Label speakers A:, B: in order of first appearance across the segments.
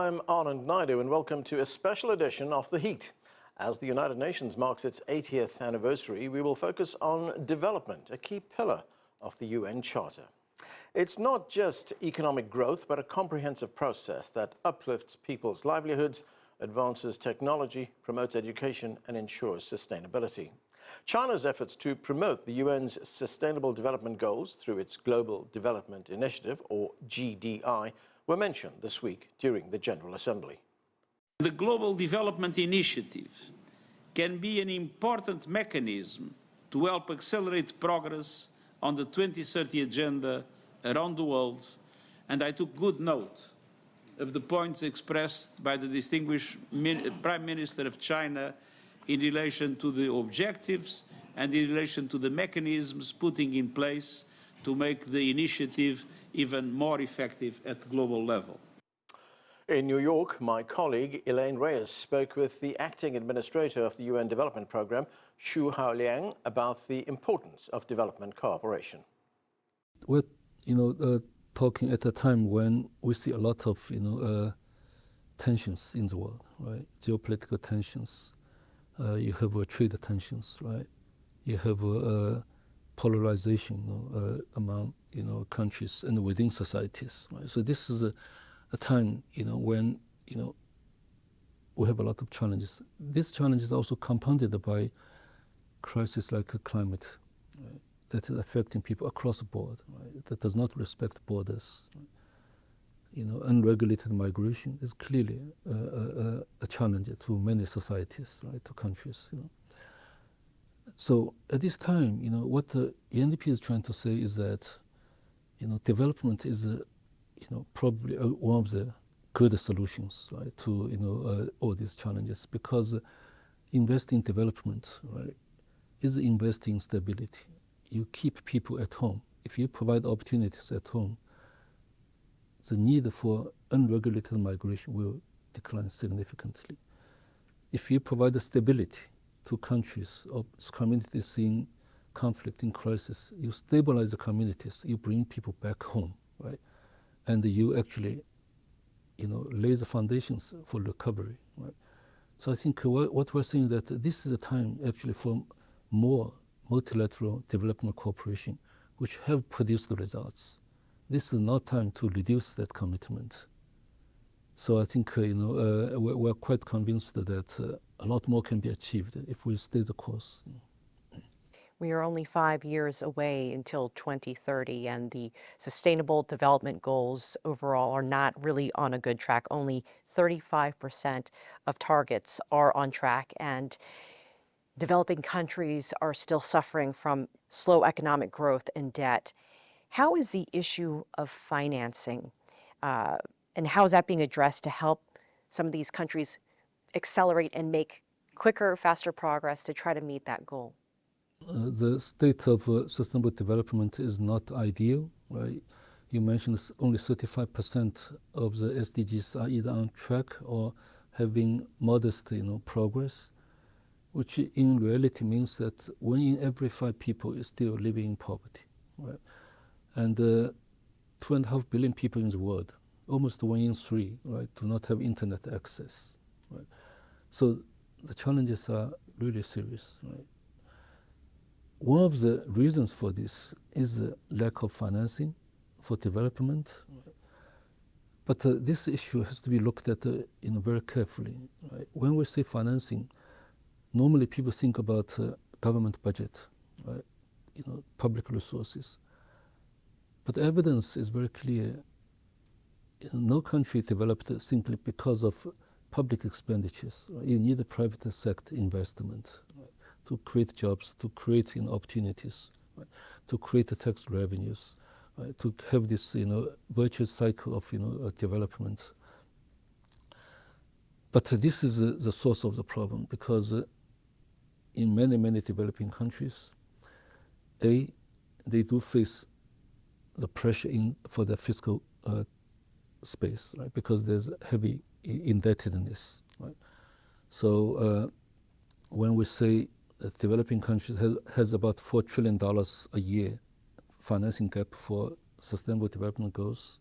A: I'm Anand Naidu, and welcome to a special edition of The Heat. As the United Nations marks its 80th anniversary, we will focus on development, a key pillar of the UN Charter. It's not just economic growth, but a comprehensive process that uplifts people's livelihoods, advances technology, promotes education, and ensures sustainability. China's efforts to promote the UN's Sustainable Development Goals through its Global Development Initiative, or GDI, were mentioned this week during the General Assembly.
B: The Global Development Initiative can be an important mechanism to help accelerate progress on the 2030 agenda around the world, and I took good note of the points expressed by the distinguished Prime Minister of China in relation to the objectives and in relation to the mechanisms putting in place to make the initiative even more effective at global level.
A: In New York, my colleague Elaine Reyes spoke with the acting administrator of the UN Development Programme, Haoliang Xu, about the importance of development cooperation.
C: We're, talking at a time when we see a lot of, tensions in the world, right? Geopolitical tensions. You have trade tensions, right? You have polarization among countries and within societies, right? So this is a time when we have a lot of challenges. This challenge is also compounded by crises like climate, right? That is affecting people across the board, right? That does not respect borders. Right? Unregulated migration is clearly a challenge to many societies, right? To countries. So at this time, what the UNDP is trying to say is that, development is, probably one of the good solutions, right, to all these challenges, because investing in development, right, is investing in stability. You keep people at home. If you provide opportunities at home, the need for unregulated migration will decline significantly. If you provide the stability to countries or communities in conflict, in crisis, you stabilize the communities, you bring people back home, right? And you actually, lay the foundations for recovery, right? So I think what we're saying that this is a time actually for more multilateral development cooperation, which have produced the results. This is not time to reduce that commitment. So I think we're quite convinced that a lot more can be achieved if we stay the course.
D: We are only 5 years away until 2030, and the Sustainable Development Goals overall are not really on a good track. Only 35% of targets are on track, and developing countries are still suffering from slow economic growth and debt. How is the issue of financing, and how is that being addressed to help some of these countries accelerate and make quicker, faster progress to try to meet that goal?
C: The state of sustainable development is not ideal, right? You mentioned only 35% of the SDGs are either on track or having modest, progress, which in reality means that 1 in every 5 people is still living in poverty, right? And 2.5 billion people in the world, almost 1 in 3, right, do not have internet access, right? So the challenges are really serious, right? One of the reasons for this is the lack of financing for development, right? But this issue has to be looked at very carefully, right? When we say financing, normally people think about government budget, right? Public resources. But evidence is very clear. No country developed simply because of public expenditures. Right? You need a private sector investment, right, to create jobs, to create opportunities, right, to create the tax revenues, right, to have this virtuous cycle of development. But this is the source of the problem, because in many developing countries, they do face the pressure for the fiscal space, right? Because there's heavy indebtedness, right? So when we say that developing countries has about $4 trillion a year financing gap for sustainable development goals,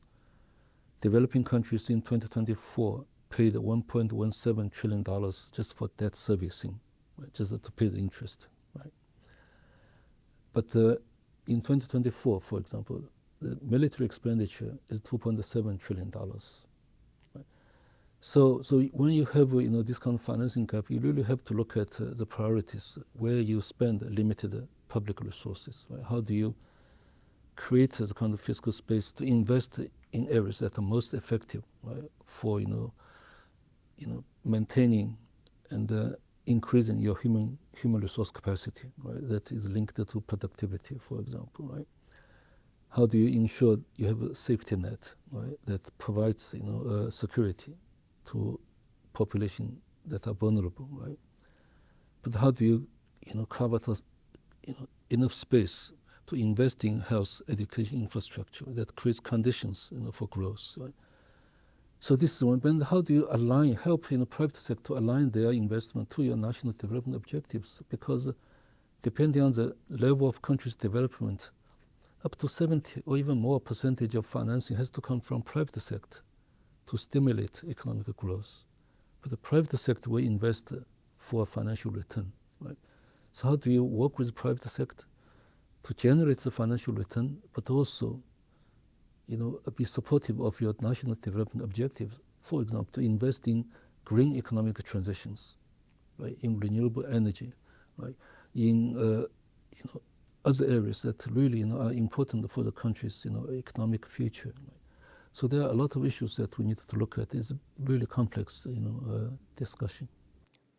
C: developing countries in 2024 paid $1.17 trillion just for debt servicing, right? Just to pay the interest, right? But in 2024, for example, the military expenditure is $2.7 trillion. Right? So when you have this kind of financing gap, you really have to look at the priorities, where you spend limited public resources. Right? How do you create the kind of fiscal space to invest in areas that are most effective, right, for maintaining and increasing your human resource capacity, right? That is linked to productivity, for example, right? How do you ensure you have a safety net, right, that provides security to population that are vulnerable, right? But how do you carve out enough space to invest in health, education, infrastructure that creates conditions for growth, right? So this is one. But how do you help private sector to align their investment to your national development objectives? Because depending on the level of country's development, up to 70 or even more percentage of financing has to come from private sector to stimulate economic growth. But the private sector will invest for financial return, right? So how do you work with the private sector to generate the financial return, but also be supportive of your national development objectives? For example, to invest in green economic transitions, right, in renewable energy, right, in other areas that really are important for the country's economic future. Right? So there are a lot of issues that we need to look at. It's a really complex discussion.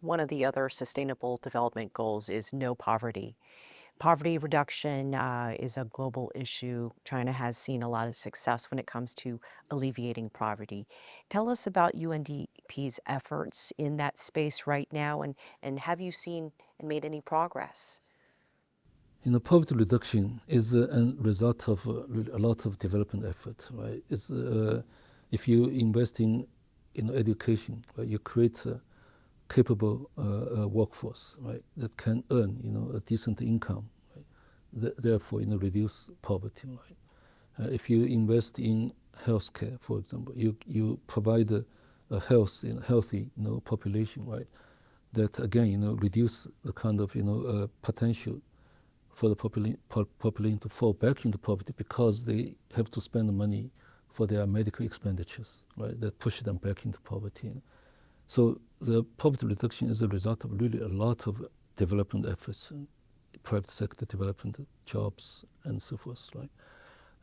D: One of the other sustainable development goals is no poverty. Poverty reduction is a global issue. China has seen a lot of success when it comes to alleviating poverty. Tell us about UNDP's efforts in that space right now, and have you seen and made any progress?
C: Poverty reduction is a result of a lot of development effort, right? It's, if you invest in education, right, you create a capable workforce, right, that can earn a decent income, right? Therefore reduce poverty, right? If you invest in healthcare, for example, you provide a healthy population, right? That again reduce the kind of potential for the population to fall back into poverty because they have to spend money for their medical expenditures, right? That push them back into poverty. So the poverty reduction is a result of really a lot of development efforts, private sector development, jobs, and so forth, right?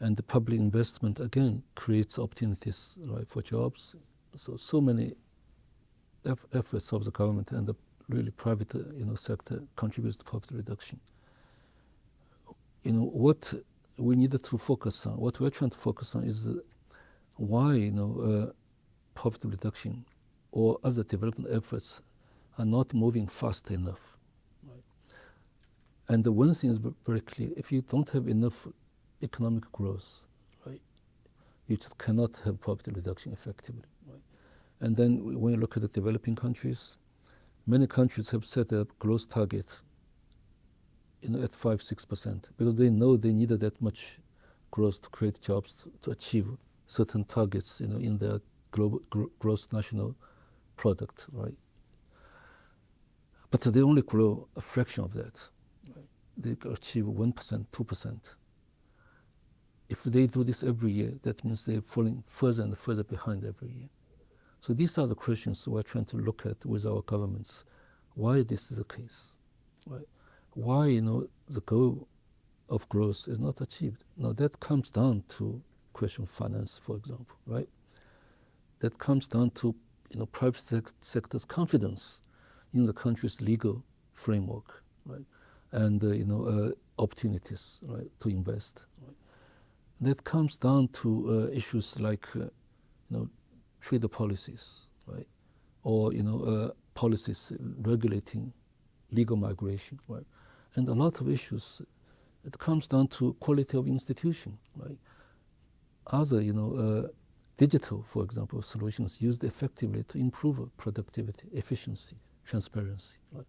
C: And the public investment again creates opportunities, right, for jobs. So many efforts of the government and the really private sector contributes to poverty reduction. What we needed to focus on, what we're trying to focus on, is why poverty reduction or other development efforts are not moving fast enough. Right? And the one thing is very clear: if you don't have enough economic growth, right, you just cannot have poverty reduction effectively. Right? And then when you look at the developing countries, many countries have set up growth targets at 5-6%, because they know they needed that much growth to create jobs to achieve certain targets in their global gross national product, right? But they only grow a fraction of that. Right? They achieve 1%, 2%. If they do this every year, that means they're falling further and further behind every year. So these are the questions we're trying to look at with our governments. Why this is the case, right? Why the goal of growth is not achieved? Now that comes down to question of finance, for example, right? That comes down to private sector's confidence in the country's legal framework, right? And opportunities, right, to invest. Right? That comes down to issues like trade policies, right? Or policies regulating legal migration, right? And a lot of issues, it comes down to quality of institution, right? Other, digital, for example, solutions used effectively to improve productivity, efficiency, transparency, right?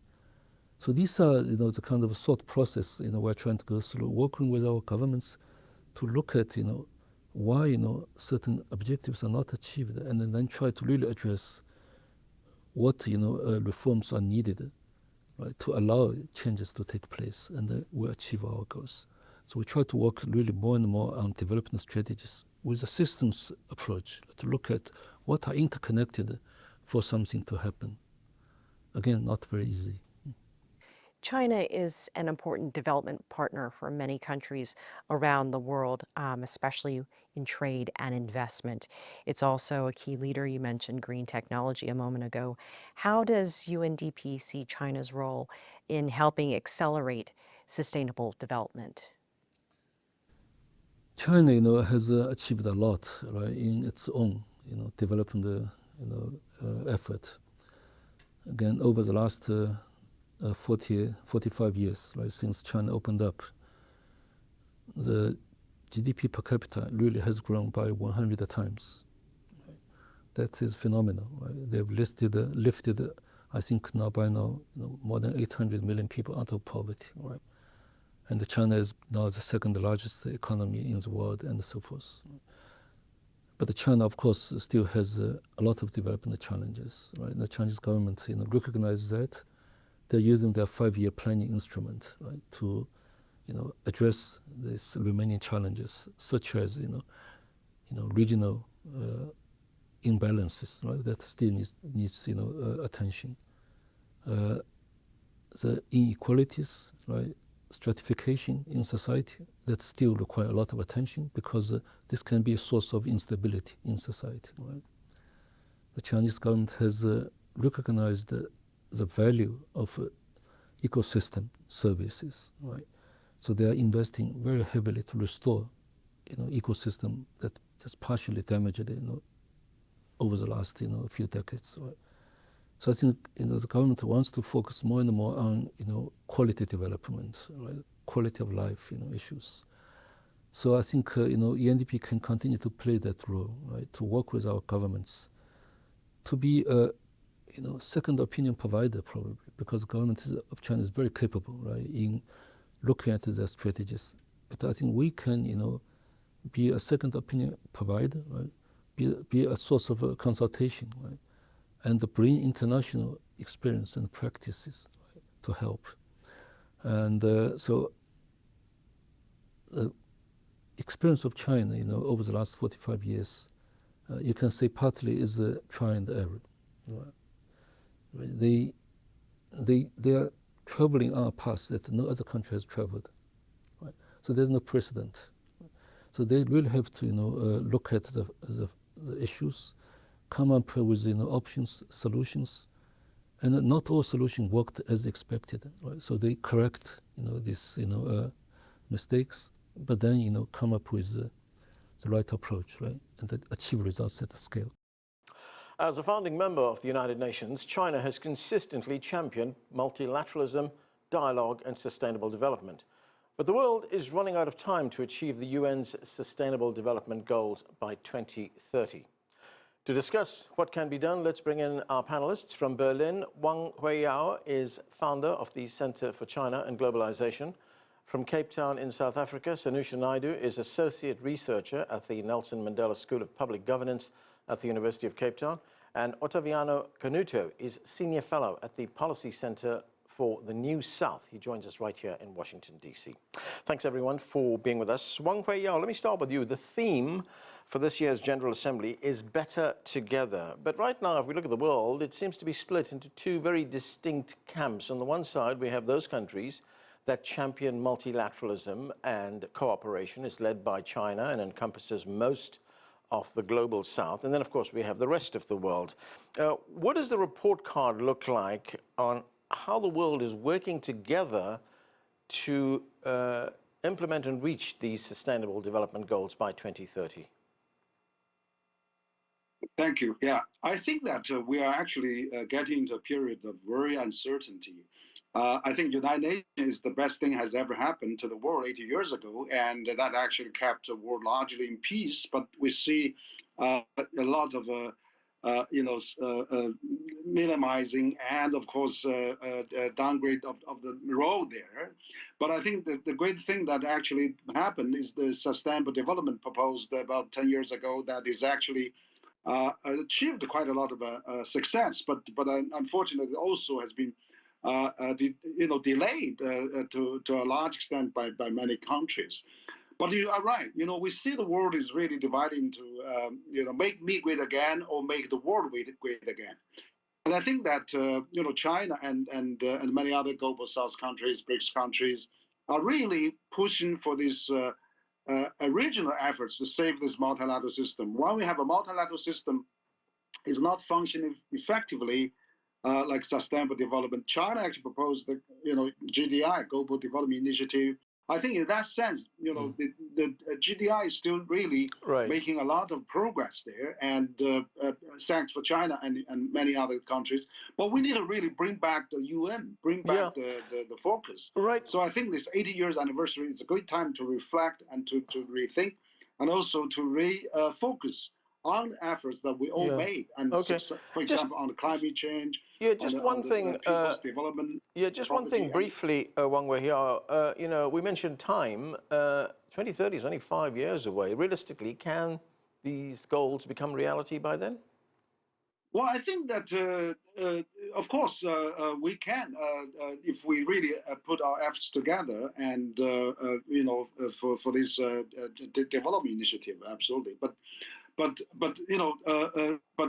C: So these are, the kind of thought process, we're trying to go through, working with our governments to look at, why, certain objectives are not achieved, and then try to really address what reforms are needed, right, to allow changes to take place, and we achieve our goals. So we try to work really more and more on development strategies with a systems approach to look at what are interconnected for something to happen. Again, not very easy.
D: China is an important development partner for many countries around the world, especially in trade and investment. It's also a key leader. You mentioned green technology a moment ago. How does UNDP see China's role in helping accelerate sustainable development?
C: China, has achieved a lot, right, in its own, development, effort. Again, over the last 45 years, right, since China opened up, the GDP per capita really has grown by 100 times. Right? That is phenomenal. Right? They've lifted, I think now more than 800 million people out of poverty. Right? And China is now the second largest economy in the world, and so forth. But China, of course, still has a lot of development challenges. Right? The Chinese government, recognizes that. They're using their 5-year planning instrument, right, to, address these remaining challenges, such as, regional imbalances, right, that still needs attention. The inequalities, right, stratification in society, that still require a lot of attention, because this can be a source of instability in society. Right? The Chinese government has recognized the value of ecosystem services, right? So they are investing very heavily to restore, ecosystem that just partially damaged, over the last, few decades, right? So I think, the government wants to focus more and more on, quality development, right? Quality of life, issues. So I think, UNDP can continue to play that role, right? To work with our governments, to be a second opinion provider, probably, because the government of China is very capable, right, in looking at their strategies. But I think we can, be a second opinion provider, right, be a source of consultation, right, and bring international experience and practices, right, to help. And so the experience of China, over the last 45 years, you can say partly is a try and error. Right? They are traveling on a path that no other country has traveled. Right? So there's no precedent. So they really have to, look at the issues, come up with, options, solutions, and not all solutions worked as expected. Right? So they correct, these, mistakes, but then, come up with the right approach, right, and achieve results at a scale.
A: As a founding member of the United Nations, China has consistently championed multilateralism, dialogue, and sustainable development. But the world is running out of time to achieve the UN's Sustainable Development Goals by 2030. To discuss what can be done, let's bring in our panelists. From Berlin, Wang Huiyao is founder of the Center for China and Globalization. From Cape Town in South Africa, Sanusha Naidu is associate researcher at the Nelson Mandela School of Public Governance at the University of Cape Town. And Ottaviano Canuto is senior fellow at the Policy Center for the New South. He joins us right here in Washington, D.C. Thanks, everyone, for being with us. Wang Huiyao, let me start with you. The theme for this year's General Assembly is Better Together. But right now, if we look at the world, it seems to be split into two very distinct camps. On the one side, we have those countries that champion multilateralism and cooperation. Is led by China and encompasses most of the global south. And then, of course, we have the rest of the world. What does the report card look like on how the world is working together to implement and reach these Sustainable Development Goals by 2030?
E: Thank you. Yeah, I think that we are actually getting into a period of very uncertainty. I think United Nations is the best thing has ever happened to the world 80 years ago, and that actually kept the world largely in peace. But we see a lot of minimizing and, of course, downgrade of the role there. But I think that the great thing that actually happened is the Sustainable Development proposed about 10 years ago that is actually achieved quite a lot of success, but unfortunately also has been delayed to a large extent by many countries. But you are right. We see the world is really divided into make me great again or make the world great again. And I think that China and many other global South countries, BRICS countries, are really pushing for these regional efforts to save this multilateral system. When we have a multilateral system, is not functioning effectively like sustainable development. China actually proposed the GDI, Global Development Initiative. I think in that sense, the GDI is still really making a lot of progress there, and thanks for China and many other countries. But we need to really bring back the UN, bring back the focus.
A: Right.
E: So I think this 80 years anniversary is a great time to reflect and to rethink, and also to refocus on efforts that we all made, and for example, on climate change.
A: Yeah, just one thing.
E: Development.
A: Yeah, just one thing briefly, Wang Huiyao. We mentioned time. 2030 is only 5 years away. Realistically, can these goals become reality by then?
E: Well, I think that, of course, we can if we really put our efforts together, and for this development initiative, absolutely. But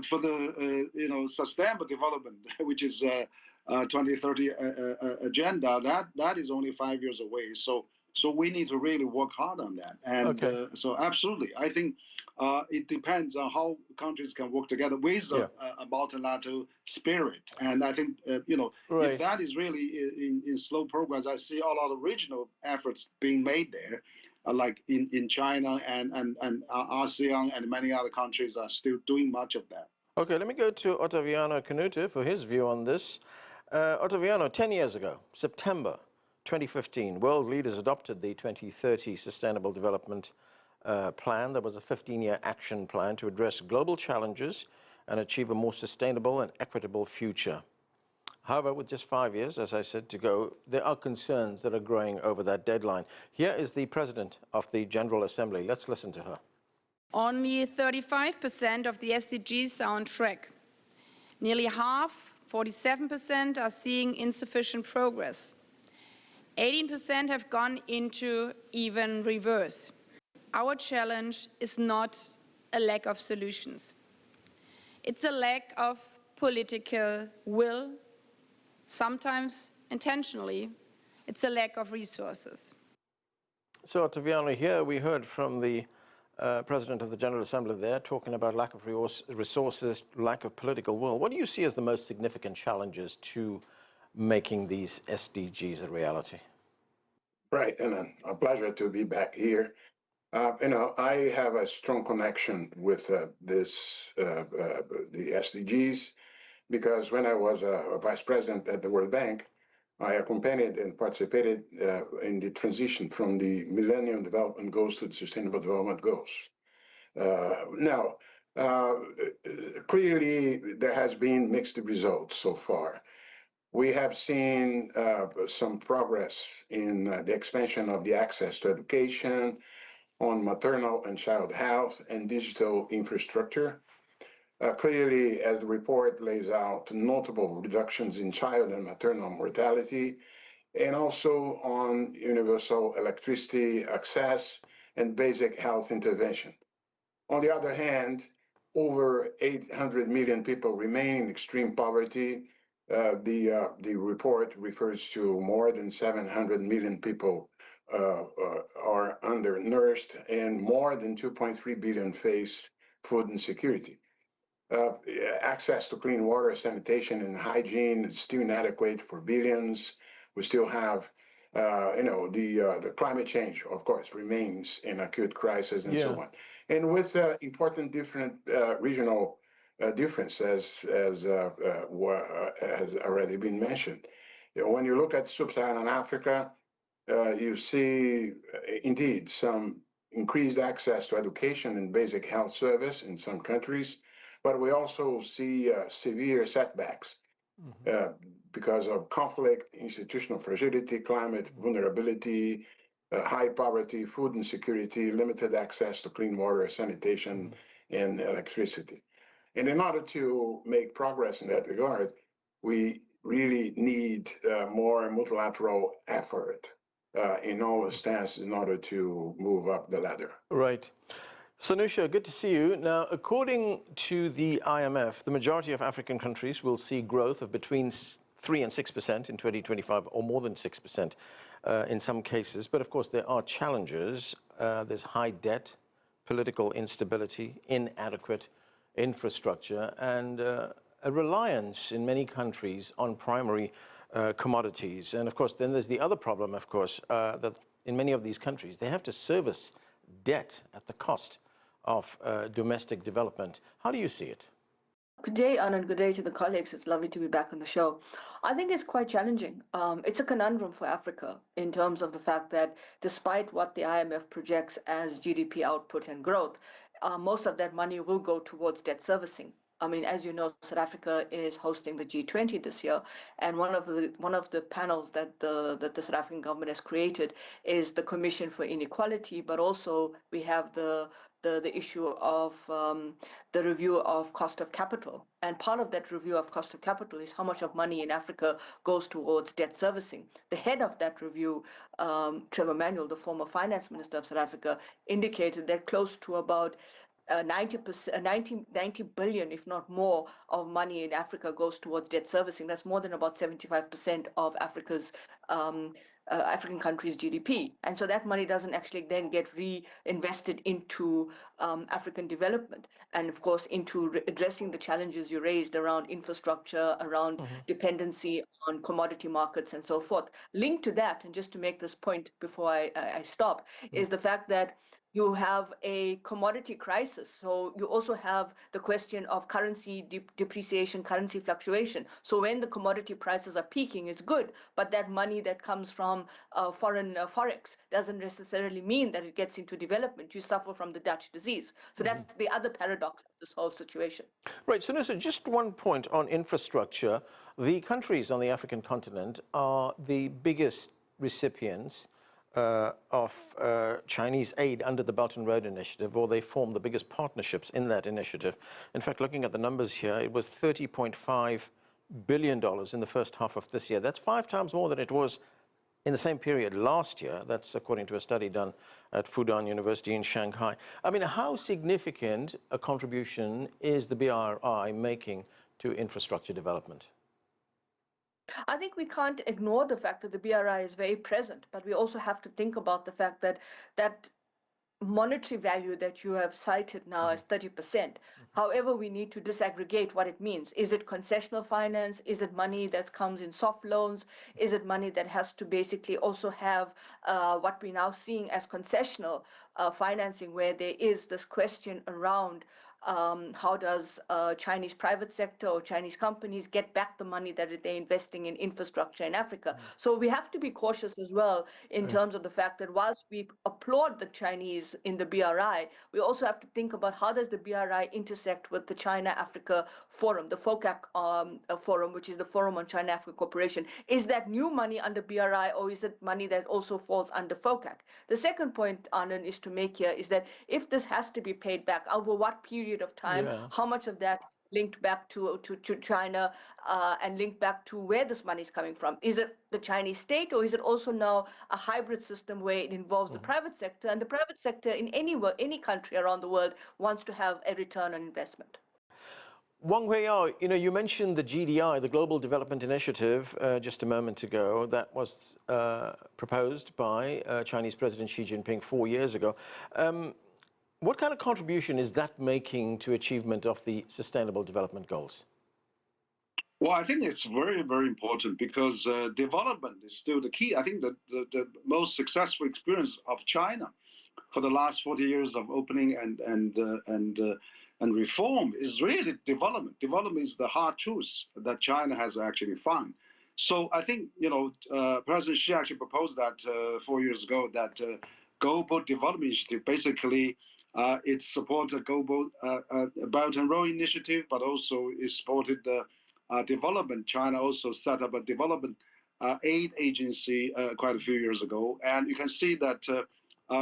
E: for the sustainable development, which is 2030 agenda, that is only 5 years away. So we need to really work hard on that. And so absolutely, I think it depends on how countries can work together with a multilateral spirit. And I think if that is really in slow progress, I see a lot of regional efforts being made there. Like in China and ASEAN and many other countries are still doing much of that.
A: Okay, let me go to Ottaviano Canute for his view on this. Ottaviano, 10 years ago, September 2015, world leaders adopted the 2030 Sustainable Development Plan. There was a 15-year action plan to address global challenges and achieve a more sustainable and equitable future. However, with just 5 years, as I said, to go, there are concerns that are growing over that deadline. Here is the President of the General Assembly. Let's listen to her.
F: Only 35% of the SDGs are on track. Nearly half, 47%, are seeing insufficient progress. 18% have gone into even reverse. Our challenge is not a lack of solutions. It's a lack of political will. Sometimes intentionally, it's a lack of resources.
A: So, Ottaviano, here we heard from the President of the General Assembly there talking about lack of resources, lack of political will. What do you see as the most significant challenges to making these SDGs a reality?
G: Right, and a pleasure to be back here. I have a strong connection with the SDGs, because when I was a vice president at the World Bank, I accompanied and participated in the transition from the Millennium Development Goals to the Sustainable Development Goals. Clearly, there has been mixed results so far. We have seen some progress in the expansion of the access to education, on maternal and child health, and digital infrastructure. Clearly, as the report lays out, notable reductions in child and maternal mortality, and also on universal electricity access and basic health intervention. On the other hand, over 800 million people remain in extreme poverty. The report refers to more than 700 million people are undernourished, and more than 2.3 billion face food insecurity. Access to clean water, sanitation, and hygiene is still inadequate for billions. We still have, the climate change, of course, remains an acute crisis, and so on. And with important different regional differences, as has already been mentioned. When you look at sub-Saharan Africa, you see indeed some increased access to education and basic health service in some countries, but we also see severe setbacks because of conflict, institutional fragility, climate vulnerability, high poverty, food insecurity, limited access to clean water, sanitation, and electricity. And in order to make progress in that regard, we really need more multilateral effort in all the stances in order to move up the ladder.
A: Right. Sanusha, good to see you. Now, according to the IMF, the majority of African countries will see growth of between 3 and 6% in 2025, or more than 6% in some cases. But of course, there are challenges. There's high debt, political instability, inadequate infrastructure, and a reliance in many countries on primary commodities. And of course, then there's the other problem, of course, that in many of these countries, they have to service debt at the cost of domestic development. How do you see it?
H: Good day, Anand. Good day to the colleagues. It's lovely to be back on the show. I think it's quite challenging. It's a conundrum for Africa in terms of the fact that despite what the IMF projects as GDP output and growth, most of that money will go towards debt servicing. I mean, as you know, South Africa is hosting the G20 this year, and one of the panels that the South African government has created is the Commission for Inequality, but also we have the issue of the review of cost of capital. And part of that review of cost of capital is how much of money in Africa goes towards debt servicing. The head of that review, Trevor Manuel, the former finance minister of South Africa, indicated that close to about 90 billion, if not more, of money in Africa goes towards debt servicing. That's more than about 75% of Africa's African countries' GDP. And so that money doesn't actually then get reinvested into African development and, of course, into addressing the challenges you raised around infrastructure, around dependency on commodity markets and so forth. Linked to that, and just to make this point before I stop, is the fact that you have a commodity crisis. So you also have the question of currency depreciation, currency fluctuation. So when the commodity prices are peaking, it's good, but that money that comes from foreign forex doesn't necessarily mean that it gets into development. You suffer from the Dutch disease. So that's the other paradox of this whole situation.
A: Right, so just one point on infrastructure. The countries on the African continent are the biggest recipients of Chinese aid under the Belt and Road Initiative, or they form the biggest partnerships in that initiative. In fact, looking at the numbers here, it was $30.5 billion in the first half of this year. That's 5 times more than it was in the same period last year. That's according to a study done at Fudan University in Shanghai. I mean, how significant a contribution is the BRI making to infrastructure development?
H: I think we can't ignore the fact that the BRI is very present, but we also have to think about the fact that that monetary value that you have cited now as 30%. However, we need to disaggregate what it means. Is it concessional finance? Is it money that comes in soft loans? Is it money that has to basically also have what we're now seeing as concessional financing, where there is this question around how does Chinese private sector or Chinese companies get back the money that they're investing in infrastructure in Africa? So we have to be cautious as well in terms of the fact that whilst we applaud the Chinese in the BRI, we also have to think about how does the BRI intersect with the China-Africa Forum, the FOCAC Forum, which is the Forum on China-Africa Cooperation. Is that new money under BRI, or is it money that also falls under FOCAC? The second point, Anand, is to make here is that if this has to be paid back, over what period of time, how much of that linked back to China and linked back to where this money is coming from? Is it the Chinese state, or is it also now a hybrid system where it involves the private sector, and the private sector in any country around the world wants to have a return on investment?
A: Wang Huiyao, you mentioned the GDI, the Global Development Initiative, just a moment ago. That was proposed by Chinese President Xi Jinping 4 years ago. What kind of contribution is that making to achievement of the Sustainable Development Goals?
E: Well, I think it's very, very important because development is still the key. I think that the most successful experience of China for the last 40 years of opening and reform is really development. Development is the hard truth that China has actually found. So I think, President Xi actually proposed that 4 years ago, that Global Development Initiative. Basically, it supported Global Belt and Road Initiative, but also it supported the development. China also set up a development aid agency quite a few years ago. And you can see that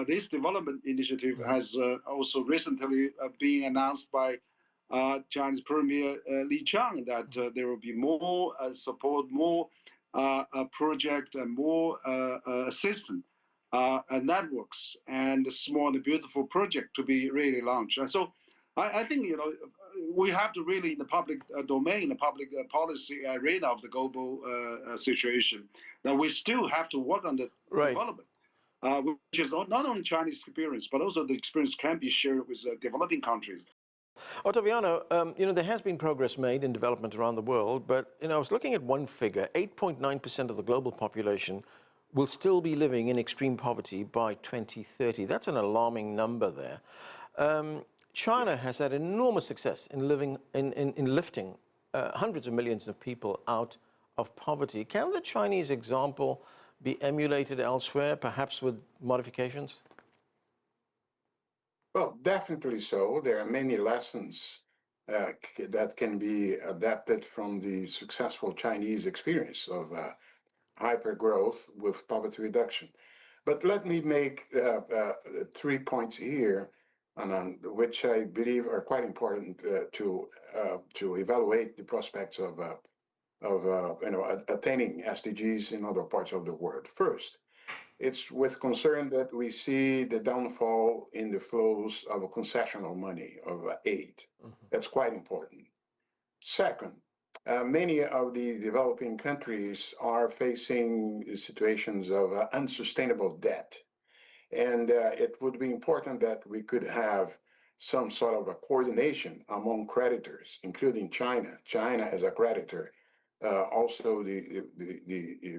E: this development initiative has also recently been announced by Chinese Premier Li Qiang that there will be more support, more project, and more assistance networks and small and beautiful project to be really launched. And so I think, we have to really, in the public domain, the public policy arena of the global situation, that we still have to work on the development, which is not only Chinese experience, but also the experience can be shared with developing countries.
A: Ottaviano, there has been progress made in development around the world, but I was looking at one figure: 8.9% of the global population will still be living in extreme poverty by 2030. That's an alarming number there. China has had enormous success in lifting hundreds of millions of people out of poverty. Can the Chinese example be emulated elsewhere, perhaps with modifications?
G: Well, definitely so. There are many lessons that can be adapted from the successful Chinese experience of hyper-growth with poverty reduction. But let me make 3 points here, which I believe are quite important to evaluate the prospects of attaining SDGs in other parts of the world. First, it's with concern that we see the downfall in the flows of concessional money, of aid. That's quite important. Second, many of the developing countries are facing situations of unsustainable debt. And it would be important that we could have some sort of a coordination among creditors, including China as a creditor, also the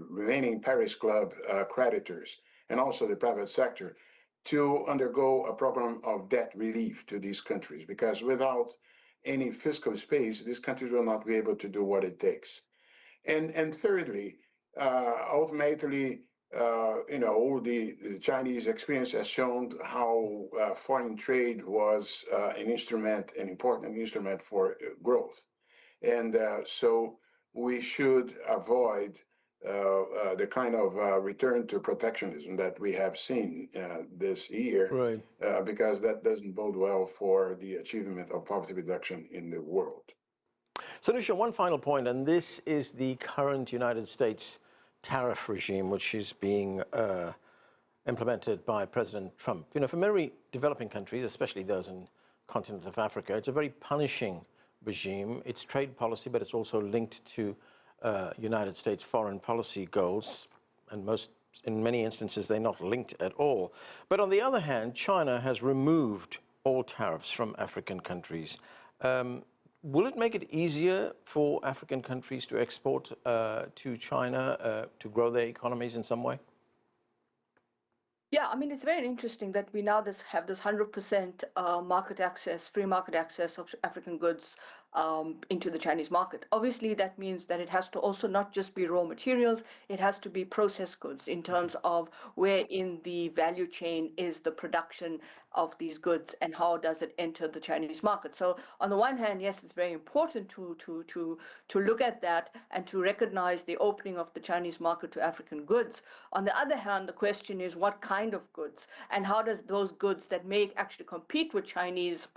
G: remaining Paris Club creditors, and also the private sector, to undergo a program of debt relief to these countries, because without any fiscal space, these countries will not be able to do what it takes. And thirdly, ultimately, the Chinese experience has shown how foreign trade was an important instrument for growth. And so we should avoid the kind of return to protectionism that we have seen this year, because that doesn't bode well for the achievement of poverty reduction in the world.
A: Sanusha, one final point, and this is the current United States tariff regime, which is being implemented by President Trump. For many developing countries, especially those in the continent of Africa, it's a very punishing regime. It's trade policy, but it's also linked to United States foreign policy goals, and in many instances, they're not linked at all. But on the other hand, China has removed all tariffs from African countries. Will it make it easier for African countries to export to China, to grow their economies in some way?
H: Yeah, I mean, it's very interesting that we now have this 100% market access, free market access of African goods into the Chinese market. Obviously, that means that it has to also not just be raw materials, it has to be processed goods in terms of where in the value chain is the production of these goods and how does it enter the Chinese market. So on the one hand, yes, it's very important to look at that and to recognize the opening of the Chinese market to African goods. On the other hand, the question is what kind of goods, and how does those goods that may actually compete with Chinese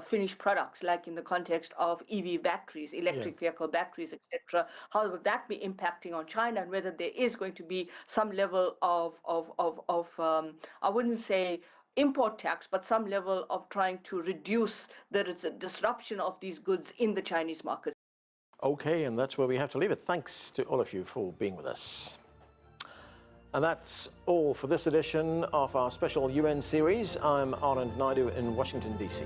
H: finished products, like in the context of EV batteries, electric vehicle batteries, etc., how would that be impacting on China, and whether there is going to be some level of I wouldn't say import tax, but some level of trying to reduce the disruption of these goods in the Chinese market.
A: Okay, and that's where we have to leave it. Thanks to all of you for being with us. And that's all for this edition of our special UN series. I'm Anand Naidu in Washington, D.C.